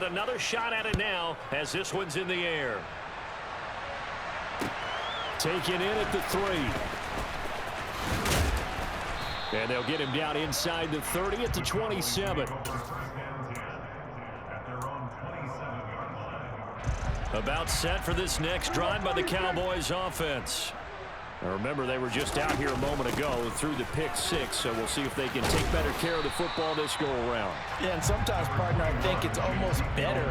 Another shot at it now as this one's in the air. Taken in at the 3. And they'll get him down inside the 30 at the 27. About set for this next drive by the Cowboys offense. Now remember, they were just out here a moment ago through the pick 6, so we'll see if they can take better care of the football this go-around. Yeah, and sometimes, partner, I think it's almost better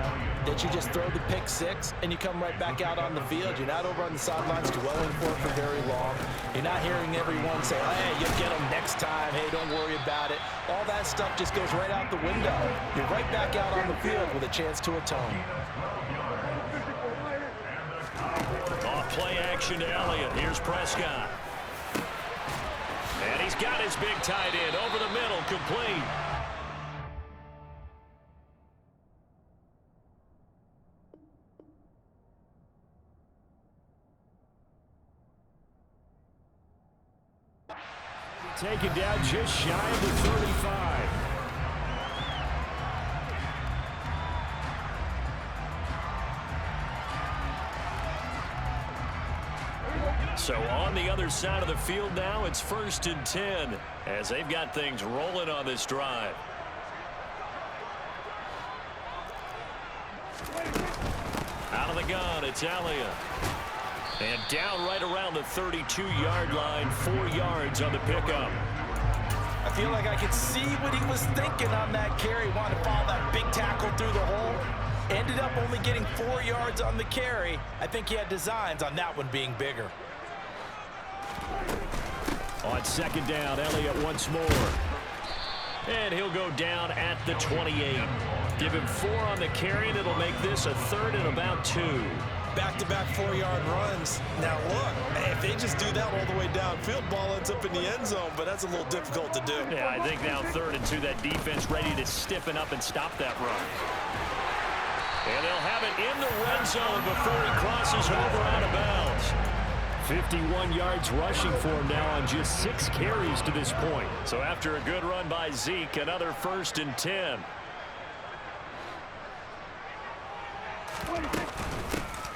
that you just throw the pick 6 and you come right back out on the field. You're not over on the sidelines dwelling for it for very long. You're not hearing everyone say, hey, you'll get them next time. Hey, don't worry about it. All that stuff just goes right out the window. You're right back out on the field with a chance to atone. Play action to Elliott. Here's Prescott. And he's got his big tight end over the middle, complete. Taken down just shy of the 35. So on the other side of the field now, it's 1st and 10 as they've got things rolling on this drive. Out of the gun, it's Elliott. And down right around the 32-yard line, 4 yards on the pickup. I feel like I could see what he was thinking on that carry. Wanted to follow that big tackle through the hole. Ended up only getting 4 yards on the carry. I think he had designs on that one being bigger. On 2nd down, Elliott once more. And he'll go down at the 28. Give him 4 on the carry, and it'll make this a 3rd and about 2. Back-to-back 4-yard runs. Now look, if they just do that all the way downfield, ball ends up in the end zone, but that's a little difficult to do. Yeah, I think now 3rd and 2, that defense ready to stiffen up and stop that run. And they'll have it in the red zone before he crosses over out of bounds. 51 yards rushing for him now on just 6 carries to this point. So after a good run by Zeke, another 1st and 10.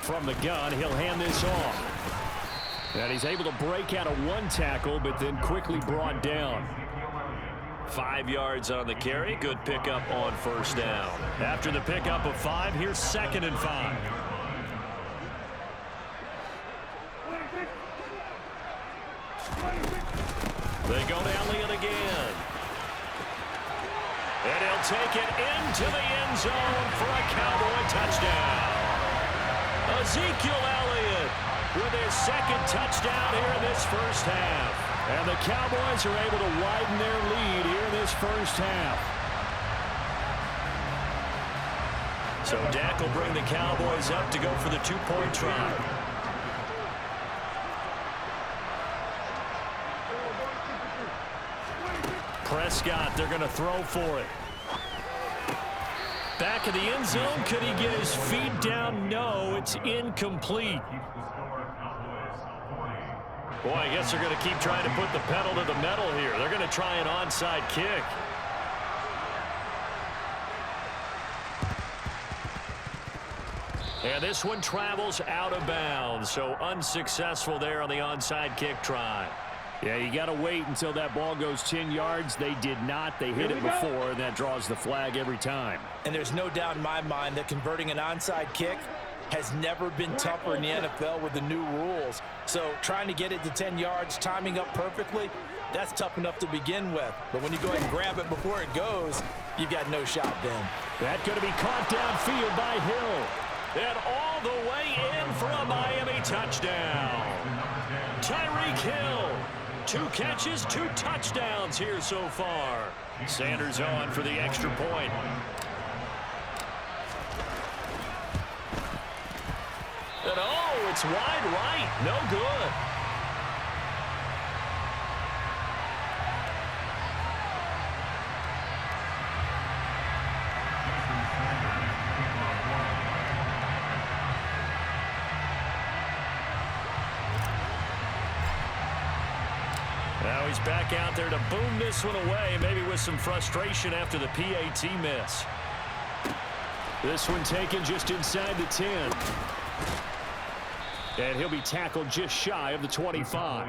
From the gun, he'll hand this off. And he's able to break out of 1 tackle, but then quickly brought down. 5 yards on the carry. Good pickup on 1st down. After the pickup of 5, here's 2nd and 5. They go to Elliott again. And he'll take it into the end zone for a Cowboy touchdown. Ezekiel Elliott with his 2nd touchdown here in this 1st half. And the Cowboys are able to widen their lead here in this 1st half. So Dak will bring the Cowboys up to go for the 2-point try. Prescott, they're going to throw for it. Back of the end zone. Could he get his feet down? No, it's incomplete. Boy, I guess they're going to keep trying to put the pedal to the metal here. They're going to try an onside kick. And this one travels out of bounds, so unsuccessful there on the onside kick try. Yeah, you got to wait until that ball goes 10 yards. They did not. They hit it before, and that draws the flag every time. And there's no doubt in my mind that converting an onside kick has never been tougher in the NFL with the new rules. So trying to get it to 10 yards, timing up perfectly, that's tough enough to begin with. But when you go ahead and grab it before it goes, you've got no shot then. That's going to be caught downfield by Hill. And all the way in for a Miami touchdown. Tyreek Hill. 2 catches, 2 touchdowns here so far. Sanders on for the extra point. And oh, it's wide right. No good. Now he's back out there to boom this one away, maybe with some frustration after the PAT miss. This one taken just inside the 10. And he'll be tackled just shy of the 25.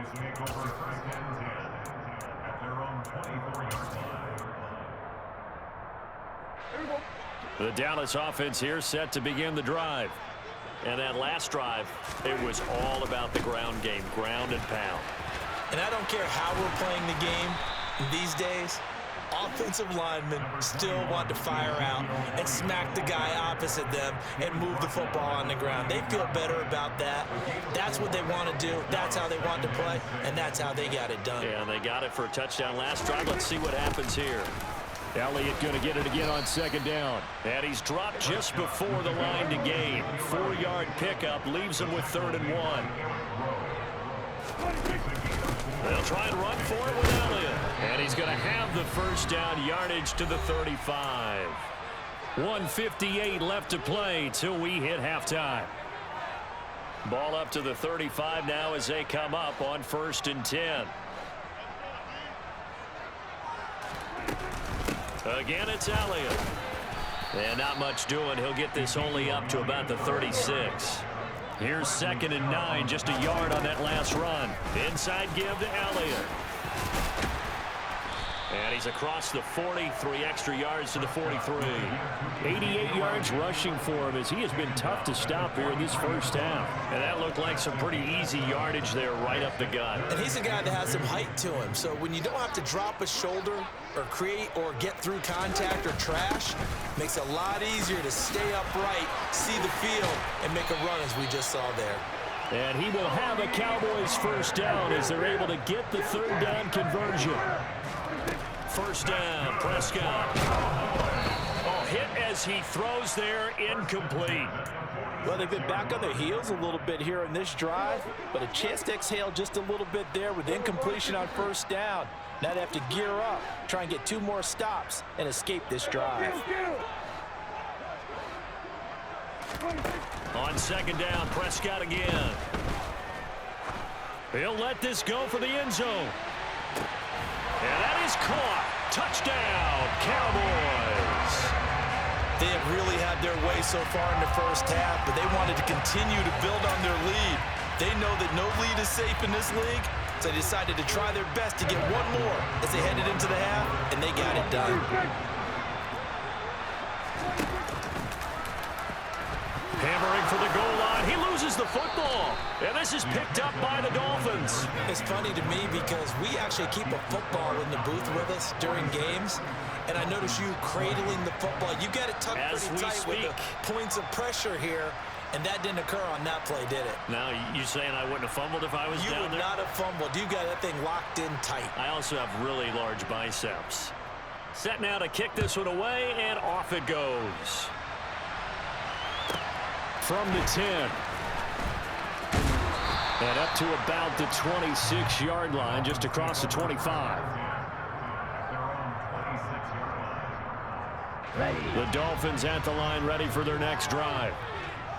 The Dallas offense here set to begin the drive. And that last drive, it was all about the ground game, ground and pound. And I don't care how we're playing the game these days, offensive linemen still want to fire out and smack the guy opposite them and move the football on the ground. They feel better about that. That's what they want to do. That's how they want to play, and that's how they got it done. Yeah, and they got it for a touchdown last drive. Let's see what happens here. Elliott going to get it again on second down. And he's dropped just before the line to gain. 4-yard pickup leaves him with 3rd and 1. They'll try and run for it with Elliott. And he's going to have the first down, yardage to the 35. 1:58 left to play till we hit halftime. Ball up to the 35 now as they come up on 1st and 10. Again, it's Elliott. And not much doing. He'll get this only up to about the 36. Here's 2nd and 9, just a yard on that last run. Inside give to Elliott. And he's across the 40, 3 extra yards to the 43. 88 yards rushing for him as he has been tough to stop here in this first half. And that looked like some pretty easy yardage there right up the gut. And he's a guy that has some height to him. So when you don't have to drop a shoulder or create or get through contact or trash, makes it a lot easier to stay upright, see the field, and make a run as we just saw there. And he will have a Cowboys first down as they're able to get the 3rd down conversion. First down, Prescott. Oh, hit as he throws there, incomplete. Well, they've been back on their heels a little bit here in this drive, but a chance to exhale just a little bit there with incompletion on first down. Now they have to gear up, try and get 2 more stops, and escape this drive. On 2nd down, Prescott again. He'll let this go for the end zone. And that is caught. Touchdown, Cowboys. They have really had their way so far in the first half, but they wanted to continue to build on their lead. They know that no lead is safe in this league, so they decided to try their best to get 1 more as they headed into the half, and they got it done. Hammering for the goal line. He loses the football. And this is picked up by the Dolphins. It's funny to me because we actually keep a football in the booth with us during games. And I notice you cradling the football. You got it tucked pretty tight with the points of pressure here. And that didn't occur on that play, did it? Now, you saying I wouldn't have fumbled if I was down there? You would not have fumbled. You got that thing locked in tight. I also have really large biceps. Set now to kick this one away, and off it goes. From the 10. And up to about the 26-yard line, just across the 25. The Dolphins at the line, ready for their next drive.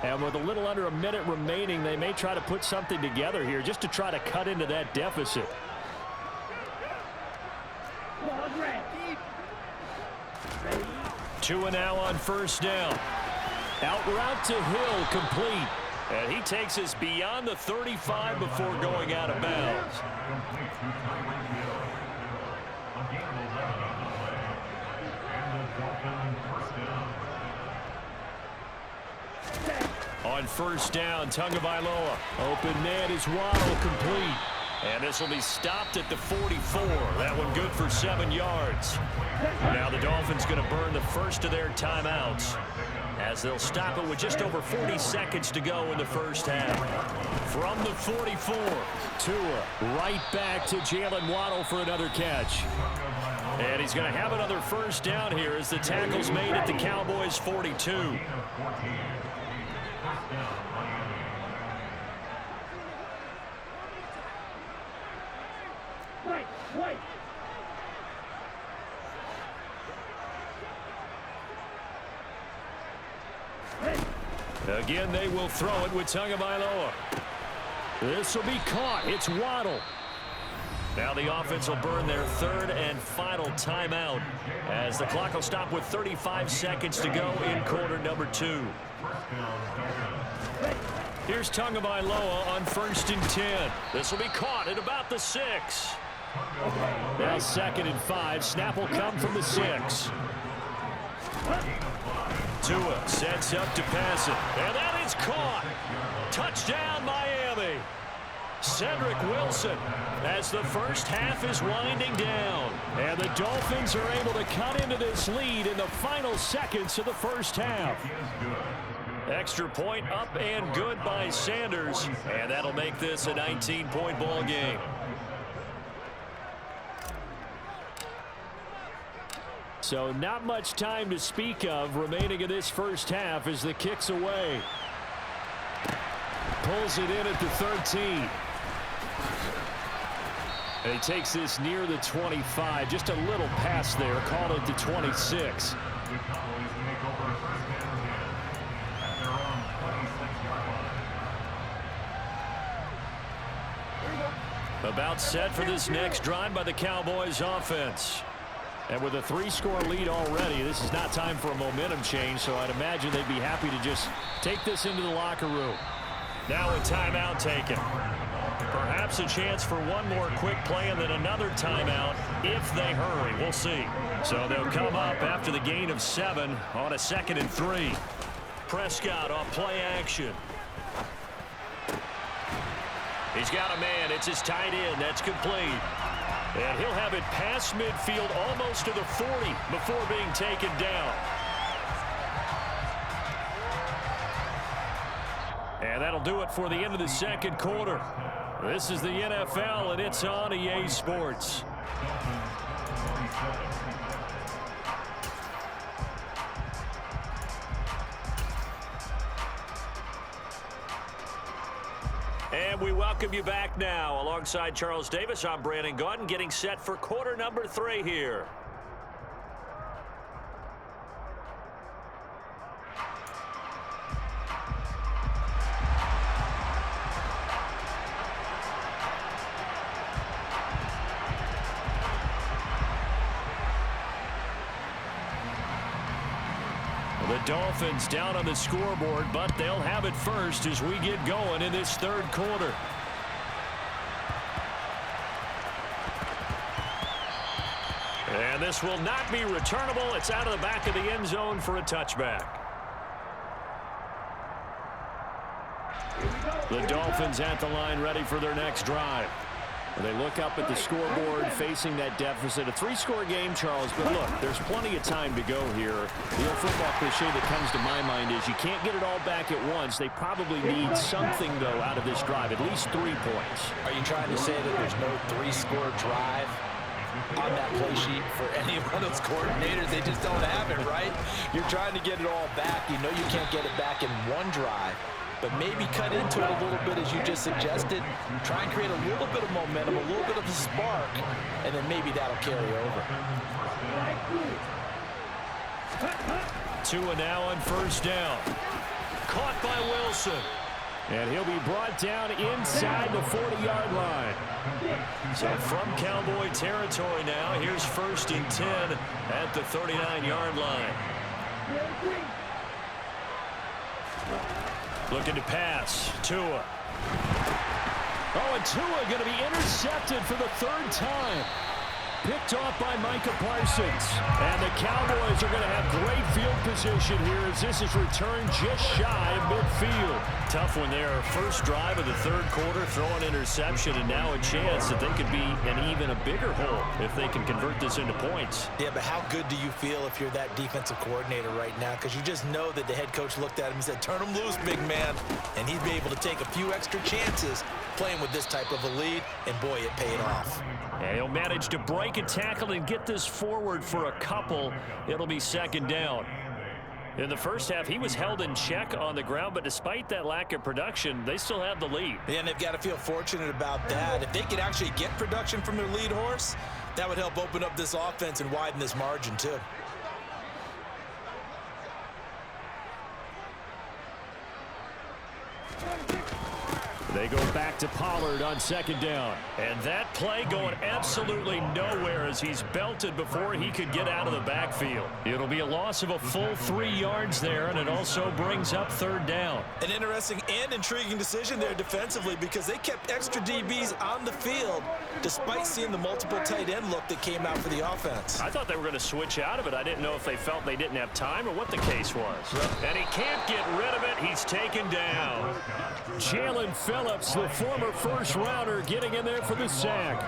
And with a little under a minute remaining, they may try to put something together here just to try to cut into that deficit. Two and now on first down. Out route to Hill, complete. And he takes us beyond the 35 before going out of bounds. On first down, Tagovailoa. Open man is Waddle, complete. And this will be stopped at the 44. That one good for 7 yards. Now the Dolphins going to burn the first of their timeouts as they'll stop it with just over 40 seconds to go in the first half. From the 44, Tua right back to Jalen Waddle for another catch. And he's going to have another first down here as the tackle's made at the Cowboys' 42. Wait. Again, they will throw it with Tagovailoa. This will be caught. It's Waddle. Now the offense will burn their third and final timeout as the clock will stop with 35 seconds to go in quarter number 2. Here's Tagovailoa on 1st and 10. This will be caught at about the 6. Now 2nd and 5. Snap will come from the 6. Tua sets up to pass it. And that is caught. Touchdown, Miami. Cedric Wilson as the first half is winding down. And the Dolphins are able to cut into this lead in the final seconds of the first half. Extra point up and good by Sanders. And that'll make this a 19-point ball game. So not much time to speak of remaining in this first half as the kick's away. Pulls it in at the 13. And he takes this near the 25. Just a little pass there. Called it the 26. About set for this next drive by the Cowboys offense. And with a 3-score lead already, this is not time for a momentum change, so I'd imagine they'd be happy to just take this into the locker room. Now a timeout taken. Perhaps a chance for one more quick play and then another timeout if they hurry. We'll see. So they'll come up after the gain of 7 on a 2nd and 3. Prescott off play action. He's got a man. It's his tight end. That's complete. And he'll have it past midfield almost to the 40 before being taken down. And that'll do it for the end of the second quarter. This is the NFL, and it's on EA Sports. And we welcome you back now. Alongside Charles Davis, I'm Brandon Gaudin, getting set for quarter number 3 here. The Dolphins down on the scoreboard, but they'll have it first as we get going in this third quarter. And this will not be returnable. It's out of the back of the end zone for a touchback. The Dolphins at the line ready for their next drive. They look up at the scoreboard facing that deficit. A 3-score game, Charles, but look, there's plenty of time to go here. The old football cliche that comes to my mind is you can't get it all back at once. They probably need something, though, out of this drive, at least 3 points. Are you trying to say that there's no 3-score drive on that play sheet for any one of those coordinators? They just don't have it, right? You're trying to get it all back. You know you can't get it back in one drive. But maybe cut into it a little bit, as you just suggested. Try and create a little bit of momentum, a little bit of a spark, and then maybe that'll carry over. Tua now on first down. Caught by Wilson. And he'll be brought down inside the 40-yard line. So from Cowboy territory now, here's 1st and 10 at the 39-yard line. Looking to pass. Tua. Oh, and Tua going to be intercepted for the 3rd time. Picked off by Micah Parsons. And the Cowboys are going to have great field position here as this is returned just shy of midfield. Tough one there. First drive of the 3rd quarter, throw an interception, and now a chance that they could be in even a bigger hole if they can convert this into points. Yeah, but how good do you feel if you're that defensive coordinator right now? Because you just know that the head coach looked at him and said, turn him loose, big man. And he'd be able to take a few extra chances playing with this type of a lead, and boy, it paid off. And he'll manage to break a tackle and get this forward for a couple. It'll be 2nd down. In the first half, he was held in check on the ground, but despite that lack of production, they still have the lead. Yeah, and they've got to feel fortunate about that. If they could actually get production from their lead horse, that would help open up this offense and widen this margin too. They go back to Pollard on second down. And that play going absolutely nowhere as he's belted before he could get out of the backfield. It'll be a loss of a full 3 yards there, and it also brings up third down. An interesting and intriguing decision there defensively because they kept extra DBs on the field despite seeing the multiple tight end look that came out for the offense. I thought they were going to switch out of it. I didn't know if they felt they didn't have time or what the case was. And he can't get rid of it. He's taken down. Jalen Phillips, the former first-rounder, getting in there for the sack.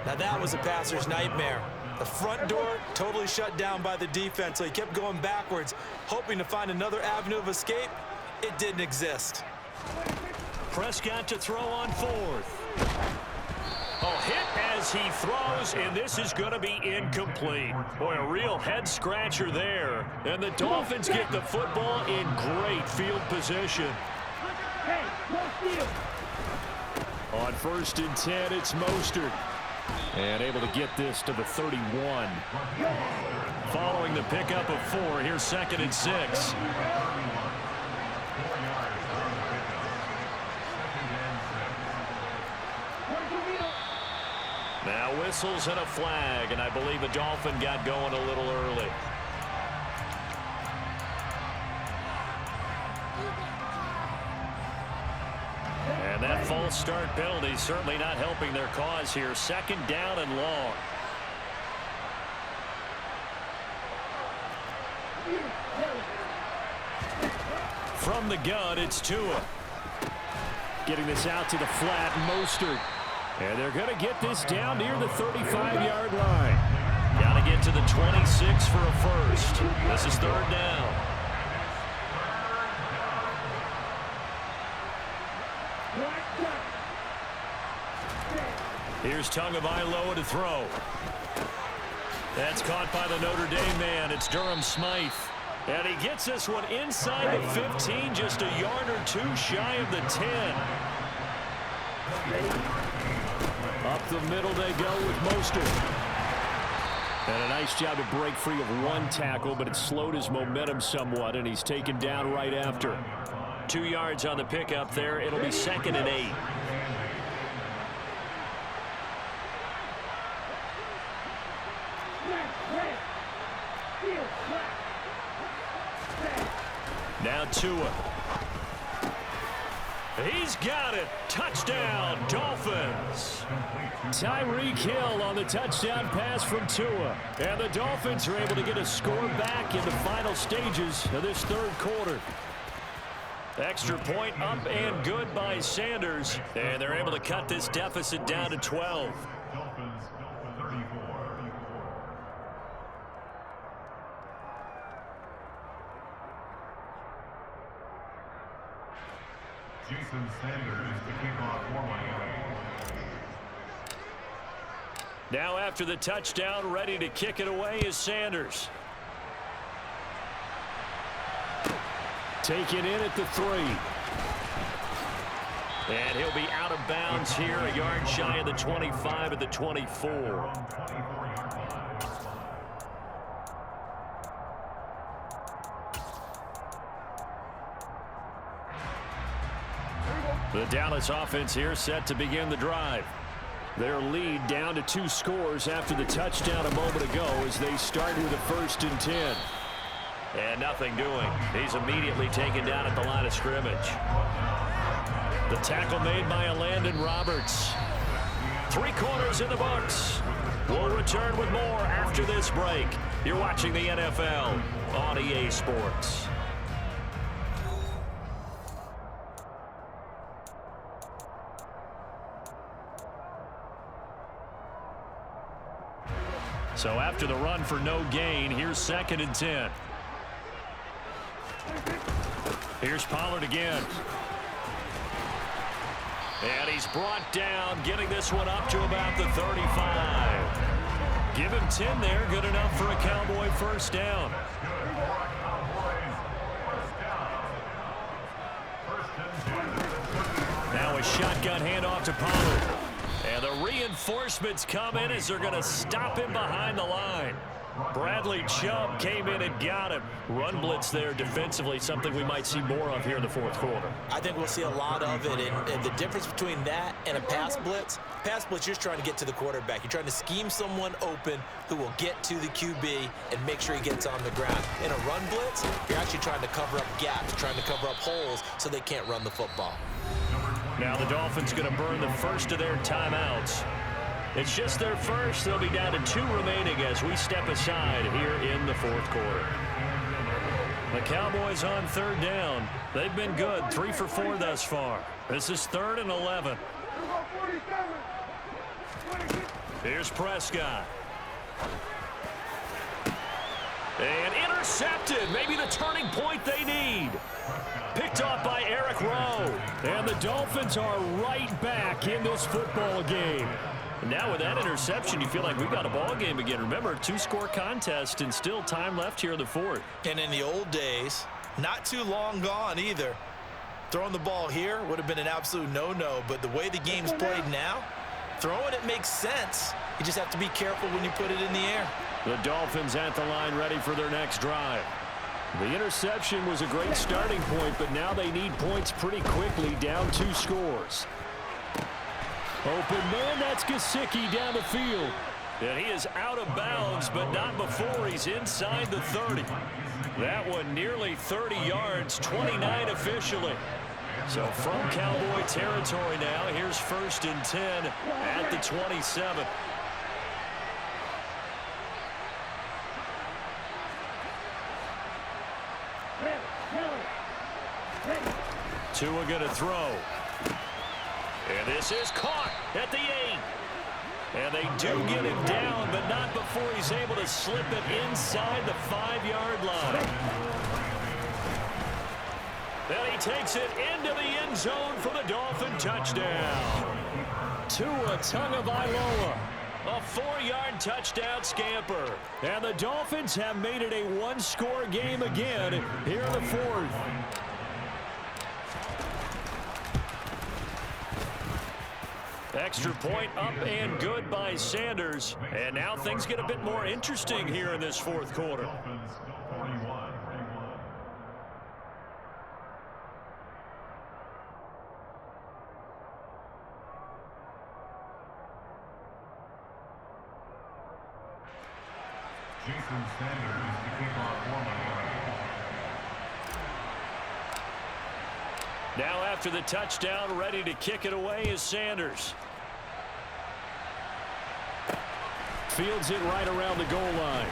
Now that was a passer's nightmare. The front door totally shut down by the defense, so he kept going backwards, hoping to find another avenue of escape. It didn't exist. Prescott to throw on fourth. Hit as he throws, and this is going to be incomplete. Boy, a real head-scratcher there. And the Dolphins get the football in great field position. On 1st and 10, it's Mostert. And able to get this to the 31. Following the pickup of 4, here's 2nd and 6. Now whistles and a flag, and I believe a Dolphin got going a little early. And that false start penalty certainly not helping their cause here. 2nd down and long. From the gun, it's Tua. Getting this out to the flat, Mostert. And they're going to get this down near the 35-yard line. Got to get to the 26 for a first. This is 3rd down. Here's Tagovailoa to throw. That's caught by the Notre Dame man. It's Durham Smythe. And he gets this one inside the 15, just a yard or 2 shy of the 10. Up the middle they go with Mostert. And a nice job to break free of 1 tackle, but it slowed his momentum somewhat, and he's taken down right after. 2 yards on the pickup there. It'll be 2nd and 8. Now Tua. He's got it. Touchdown, Dolphins. Tyreek Hill on the touchdown pass from Tua. And the Dolphins are able to get a score back in the final stages of this 3rd quarter. Extra point up and good by Sanders. And they're able to cut this deficit down to 12. Jason Sanders to kick off for Miami. Now after the touchdown, ready to kick it away is Sanders. Taken in at the 3. And he'll be out of bounds here, a yard shy of the 25 at the 24. The Dallas offense here set to begin the drive. Their lead down to 2 scores after the touchdown a moment ago as they start with a 1st and 10. And nothing doing. He's immediately taken down at the line of scrimmage. The tackle made by Landon Roberts. 3 quarters in the books. We'll return with more after this break. You're watching the NFL on EA Sports. So after the run for no gain, here's 2nd and 10. Here's Pollard again. And he's brought down, getting this one up to about the 35. Give him 10 there, good enough for a Cowboy 1st down. Now a shotgun handoff to Pollard. And the reinforcements come in as they're going to stop him behind the line. Bradley Chubb came in and got him. Run blitz there defensively, something we might see more of here in the fourth quarter. I think we'll see a lot of it, and the difference between that and a pass blitz, you're trying to get to the quarterback. You're trying to scheme someone open who will get to the QB and make sure he gets on the ground. In a run blitz, you're actually trying to cover up gaps, trying to cover up holes so they can't run the football. Now the Dolphins going to burn the first of their timeouts. It's just their first. They'll be down to 2 remaining as we step aside here in the fourth quarter. The Cowboys on third down. They've been good, 3 for 4 thus far. This is 3rd and 11. Here's Prescott. And intercepted. Maybe the turning point they need. Picked off by Eric Rowe. And the Dolphins are right back in this football game. Now with that interception, you feel like we've got a ball game again. Remember, 2-score contest and still time left here in the fourth. And in the old days, not too long gone either, throwing the ball here would have been an absolute no-no. But the way the game's played now, throwing it makes sense. You just have to be careful when you put it in the air. The Dolphins at the line ready for their next drive. The interception was a great starting point, but now they need points pretty quickly, down 2 scores. Open man, that's Gesicki down the field. And he is out of bounds, but not before he's inside the 30. That one nearly 30 yards, 29 officially. So from Cowboy territory now, here's 1st and 10 at the 27. Tua going to throw. And this is caught at the 8. And they do get him down, but not before he's able to slip it inside the 5-yard line. And he takes it into the end zone for the Dolphin touchdown. Tua Tagovailoa, a 4-yard touchdown scamper. And the Dolphins have made it a 1-score game again here in the fourth. Extra point up and good by Sanders. And now things get a bit more interesting here in this fourth quarter. Jason Sanders to kick off for Miami. Now after the touchdown, ready to kick it away is Sanders. Fields it right around the goal line.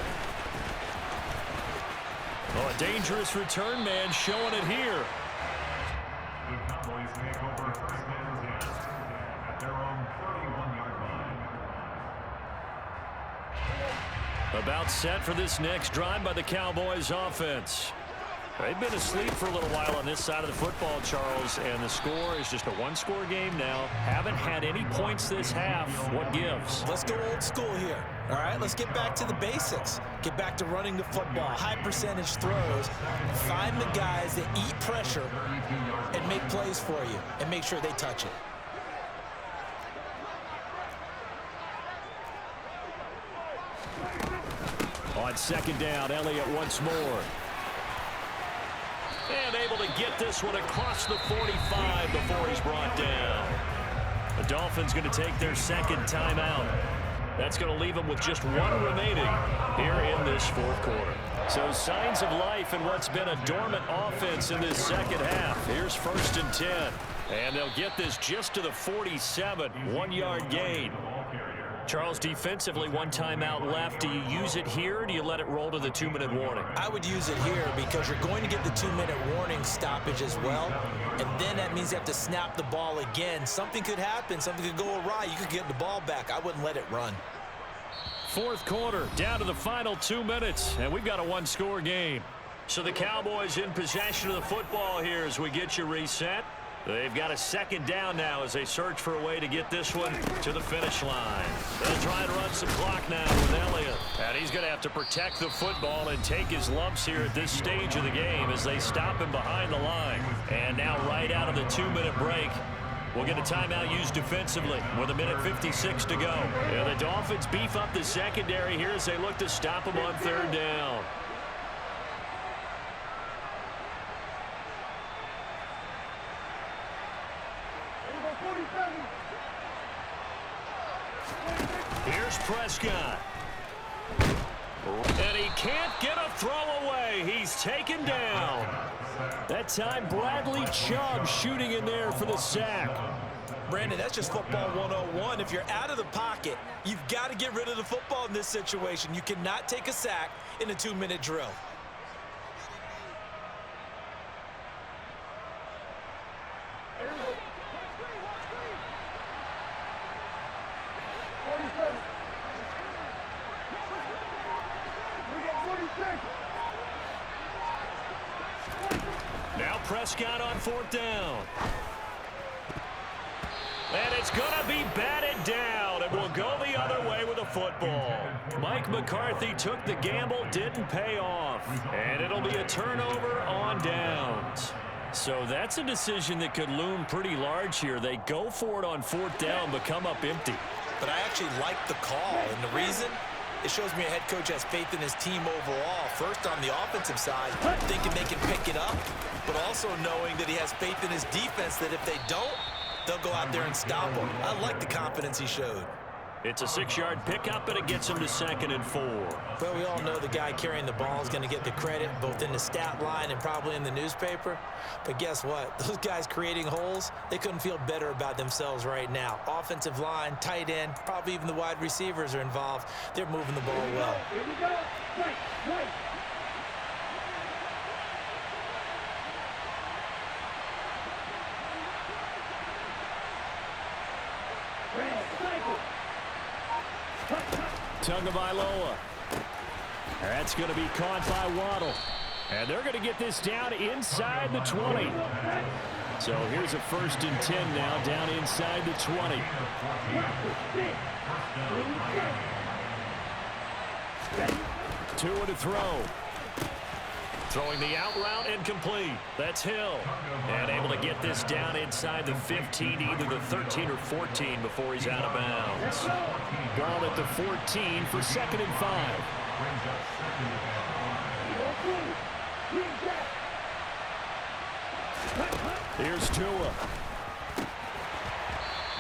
Oh, a dangerous return man showing it here. The Cowboys take over first and 10 at their own 31-yard line. About set for this next drive by the Cowboys offense. They've been asleep for a little while on this side of the football, Charles, and the score is just a 1-score game now. Haven't had any points this half. What gives? Let's go old school here. All right, let's get back to the basics. Get back to running the football, high percentage throws. Find the guys that eat pressure and make plays for you and make sure they touch it. On second down, Elliott once more. And able to get this one across the 45 before he's brought down. The Dolphins going to take their second timeout. That's going to leave them with just 1 remaining here in this fourth quarter. So signs of life in what's been a dormant offense in this second half. Here's 1st and 10. And they'll get this just to the 47, 1-yard gain. Charles, defensively, 1 timeout left. Do you use it here, or do you let it roll to the 2-minute warning? I would use it here because you're going to get the 2-minute warning stoppage as well. And then that means you have to snap the ball again. Something could happen. Something could go awry. You could get the ball back. I wouldn't let it run. Fourth quarter, down to the final 2 minutes, and we've got a 1-score game. So the Cowboys in possession of the football here as we get you reset. They've got a second down now as they search for a way to get this one to the finish line. They'll try and run some clock now with Elliott. And he's going to have to protect the football and take his lumps here at this stage of the game as they stop him behind the line. And now right out of the 2-minute break, We'll get a timeout used defensively with 1:56 to go. And the Dolphins beef up the secondary here as they look to stop them on 3rd down. Here's Prescott. And he can't get a throw away. He's taken down. That time, Bradley Chubb shooting in there for the sack. Brandon, that's just football 101. If you're out of the pocket, you've got to get rid of the football in this situation. You cannot take a sack in a 2-minute drill. Now Prescott on 4th down. And it's going to be batted down, and we'll go the other way with the football. Mike McCarthy took the gamble, didn't pay off. And it'll be a turnover on downs. So that's a decision that could loom pretty large here. They go for it on 4th down, but come up empty. But I actually like the call, and the reason? It shows me a head coach has faith in his team overall. First, on the offensive side, thinking they can pick it up, but also knowing that he has faith in his defense that if they don't, they'll go out there and stop him. I like the confidence he showed. It's a 6-yard pickup, and it gets him to 2nd and 4. Well, we all know the guy carrying the ball is going to get the credit, both in the stat line and probably in the newspaper. But guess what? Those guys creating holes, they couldn't feel better about themselves right now. Offensive line, tight end, probably even the wide receivers are involved. They're moving the ball well. Here we go. Right. Tagovailoa. That's going to be caught by Waddle. And they're going to get this down inside the 20. So here's a 1st and 10 now, down inside the 20. Tua to throw. Throwing the out route incomplete. That's Hill. And able to get this down inside the 15, either the 13 or 14 before he's out of bounds. Ball at the 14 for 2nd and 5. Here's Tua.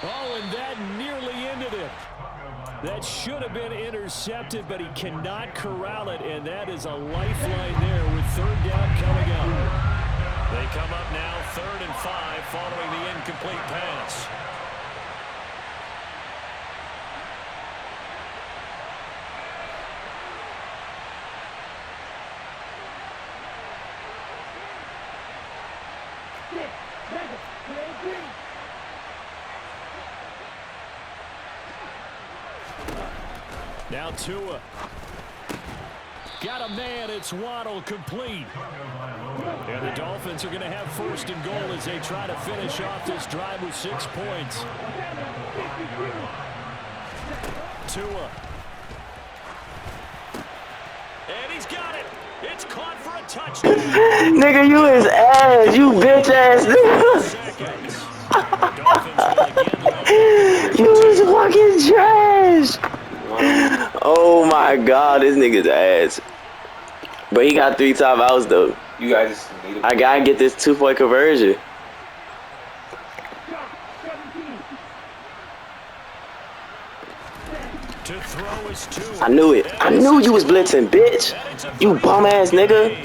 Oh, and that nearly ended it. That should have been intercepted, but he cannot corral it, and that is a lifeline there with 3rd down coming up. They come up now 3rd and 5 following the incomplete pass. Now Tua. Got a man. It's Waddle, complete. And the Dolphins are going to have 1st and goal as they try to finish off this drive with 6 points. Tua. And he's got it. It's caught for a touchdown. Nigga, you is ass. You bitch ass nigga. You is fucking trash. Oh my god, this nigga's ass. But he got 3 timeouts though. You guys need I gotta get this 2-point conversion. To throw is Tua. I knew it. I knew you was blitzing, bitch. You bum ass nigga.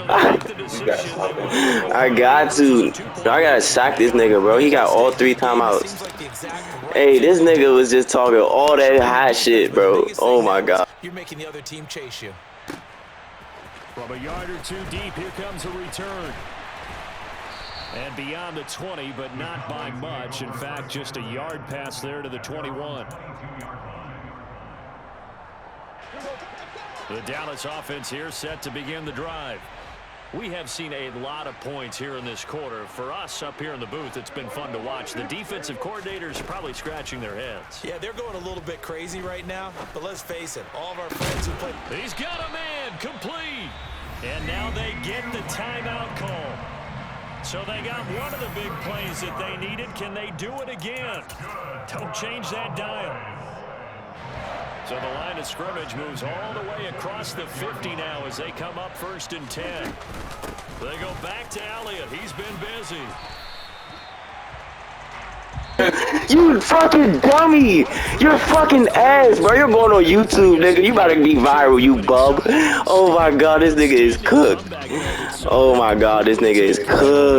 I got to. I gotta sack this nigga, bro. He got all 3 timeouts. Hey, this nigga was just talking all that hot shit, bro. Oh my god. You're making the other team chase you. From a yard or 2 deep, here comes a return. And beyond the 20, but not by much. In fact, just a yard pass there to the 21. The Dallas offense here set to begin the drive. We have seen a lot of points here in this quarter. For us up here in the booth, it's been fun to watch. The defensive coordinators probably scratching their heads. Yeah, they're going a little bit crazy right now, but let's face it, all of our friends who play. He's got a man, complete. And now they get the timeout call. So they got one of the big plays that they needed. Can they do it again? Don't change that dial. So the line of scrimmage moves all the way across the 50 now as they come up 1st and 10. They go back to Elliott. He's been busy. You fucking dummy! You're fucking ass, bro. You're going on YouTube, nigga. You about to be viral, you bub. Oh my god, this nigga is cooked. Oh my god, this nigga is cooked.